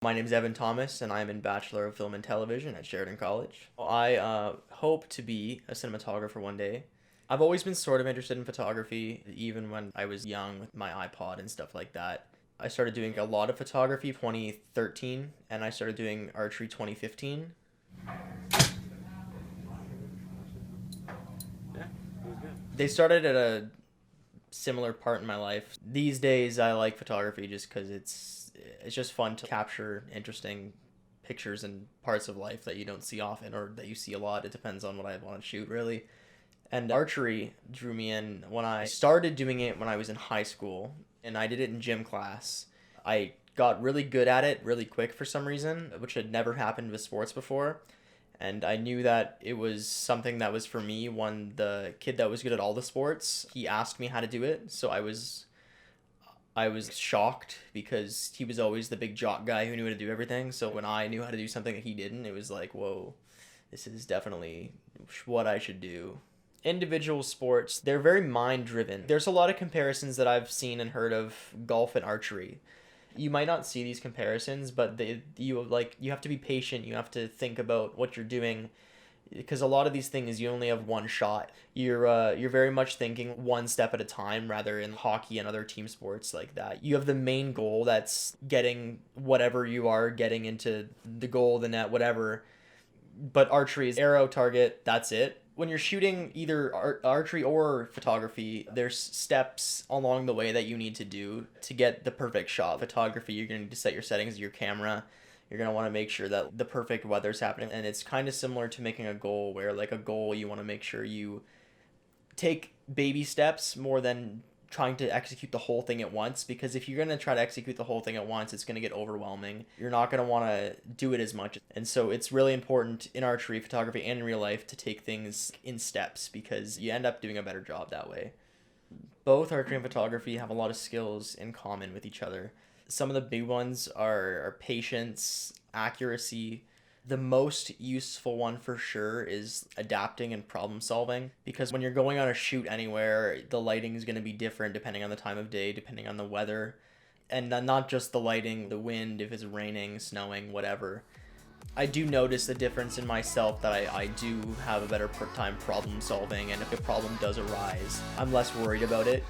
My name is Evan Thomas, and I'm in Bachelor of Film and Television at Sheridan College. I hope to be a cinematographer one day. I've always been sort of interested in photography, even when I was young with my iPod and stuff like that. I started doing a lot of photography 2013, and I started doing archery 2015. They started at a similar part in my life. These days, I like photography just because it's just fun to capture interesting pictures and parts of life that you don't see often or that you see a lot. It depends on what I want to shoot, really. And archery drew me in when I started doing it when I was in high school, and I did it in gym class. I got really good at it really quick for some reason, which had never happened with sports before. And I knew that it was something that was for me when the kid that was good at all the sports, he asked me how to do it. So I was shocked because he was always the big jock guy who knew how to do everything. So when I knew how to do something that he didn't, it was like, whoa, this is definitely what I should do. Individual sports, they're very mind driven. There's a lot of comparisons that I've seen and heard of golf and archery. You might not see these comparisons, but you have to be patient. You have to think about what you're doing, because a lot of these things you only have one shot. You're very much thinking one step at a time, rather in hockey and other team sports like that. You have the main goal that's getting whatever you are getting into the goal, the net, whatever. But archery is arrow, target, that's it. When you're shooting either archery or photography, there's steps along the way that you need to do to get the perfect shot. Photography, you're going to need to set your settings of your camera. You're going to want to make sure that the perfect weather's happening. And it's kind of similar to making a goal, where like a goal, you want to make sure you take baby steps more than trying to execute the whole thing at once, because if you're going to try to execute the whole thing at once, it's going to get overwhelming. You're not going to want to do it as much. And so it's really important in archery, photography, and in real life to take things in steps, because you end up doing a better job that way. Both archery and photography have a lot of skills in common with each other. Some of the big ones are patience, accuracy. The most useful one for sure is adapting and problem solving, because when you're going on a shoot anywhere, the lighting is going to be different depending on the time of day, depending on the weather, and not just the lighting, the wind, if it's raining, snowing, whatever. I do notice the difference in myself that I do have a better time problem solving, and if a problem does arise, I'm less worried about it.